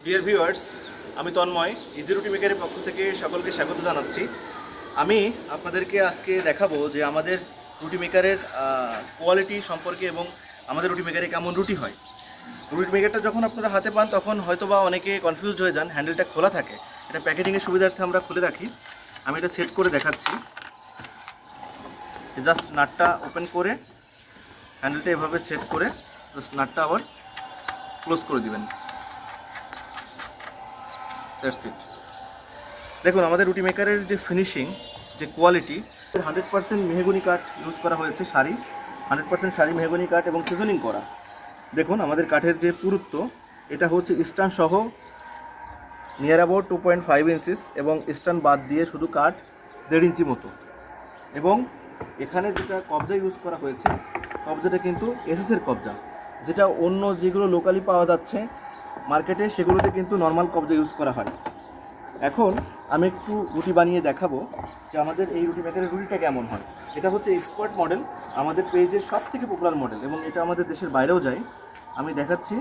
Dear viewers, আমি Tanmoy easy রুটি মেকারের পক্ষ থেকে সকলকে স্বাগত জানাচ্ছি। আমি আপনাদেরকে আজকে দেখাবো যে আমাদের রুটি মেকারের কোয়ালিটি সম্পর্কে এবং আমাদের রুটি মেকারে কেমন রুটি হয়। রুটি মেকারটা যখন আপনারা হাতে পান তখন হয়তোবা অনেকে কনফিউজড হয়ে যান, হ্যান্ডেলটা খোলা থাকে। এটা প্যাকেটিংয়ের সুবিধার্থে আমরা খুলে রাখি। আমি এটা সেট করে দেখাচ্ছি। জাস্ট নাটটা ওপেন করে হ্যান্ডেলটা এভাবে সেট করে জাস্ট নাটটা আবার ক্লোজ করে দিবেন। That's it. দেখুন আমাদের রুটি মেকারের যে ফিনিশিং, যে কোয়ালিটি, 100% মেহগনি কাঠ ইউজ করা হয়েছে, শাড়ি 100% শাড়ি মেহগনি কাঠ এবং সিজনিং করা। দেখুন আমাদের কাঠের যে পুরুত্ব, এটা হচ্ছে স্টান সহ নিয়ার অ্যাবাউট 2.5 ইঞ্চিস এবং স্টান বাদ দিয়ে শুধু কাঠ 1.5 ইঞ্চি মতো। এবং এখানে যেটা কবজা ইউজ করা হয়েছে, কবজাটা কিন্তু এসএসের কবজা, যেটা অন্য যেগুলো লোকালি পাওয়া যাচ্ছে মার্কেটে সেগুলোতে কিন্তু নর্মাল কবজা ইউজ করা হয়। এখন আমি একটু রুটি বানিয়ে দেখাবো যে আমাদের এই রুটি মেকারের রুটিটা কেমন হয়। এটা হচ্ছে এক্সপার্ট মডেল, আমাদের পেজের সবথেকে পপুলার মডেল এবং এটা আমাদের দেশের বাইরেও যায়। আমি দেখাচ্ছি।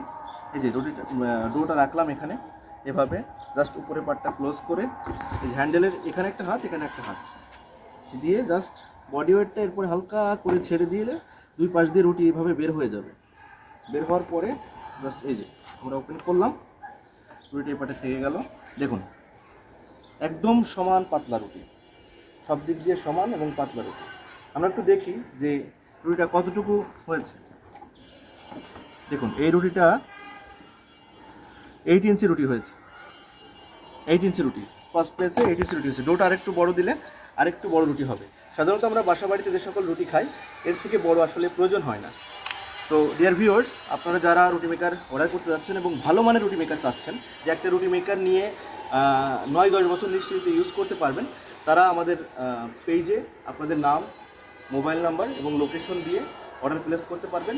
এই যে রুটিটা ডোটা রাখলাম এখানে, এভাবে জাস্ট উপরে পাটটা ক্লোজ করে, এই হ্যান্ডেলের এখানে একটা হাত, এখানে একটা হাত দিয়ে জাস্ট বডি ওয়েটটা এরপরে হালকা করে ছেড়ে দিলে দুই পাশ দিয়ে রুটি এইভাবে বের হয়ে যাবে। বের হওয়ার পরে জাস্ট এই যে আমরা ওপেন করলাম, রুটি এই পাটে থেকে গেল। দেখুন একদম সমান পাতলা রুটি, সব দিক দিয়ে সমান এবং পাতলা রুটি। আমরা একটু দেখি যে রুটিটা কতটুকু হয়েছে। দেখুন এই রুটিটা 8 ইঞ্চি রুটি হয়েছে। 8 ইঞ্চি রুটি ফার্স্ট প্লেসে 8 ইঞ্চি রুটি হয়েছে। ডোটা আরেকটু বড় দিলে আরেকটু বড় রুটি হবে। সাধারণত আমরা বাসা বাড়িতে যে সকল রুটি খাই এর থেকে বড় আসলে প্রয়োজন হয় না। তো ডিয়ার ভিউয়ার্স, আপনারা যারা রুটি মেকার অর্ডার করতে যাচ্ছেন এবং ভালো মানের রুটি মেকার চাচ্ছেন, যে একটা রুটি মেকার নিয়ে 9-10 বছর নিশ্চিত ইউজ করতে পারবেন, তারা আমাদের পেজে আপনাদের নাম, মোবাইল নাম্বার এবং লোকেশন দিয়ে অর্ডার প্লেস করতে পারবেন।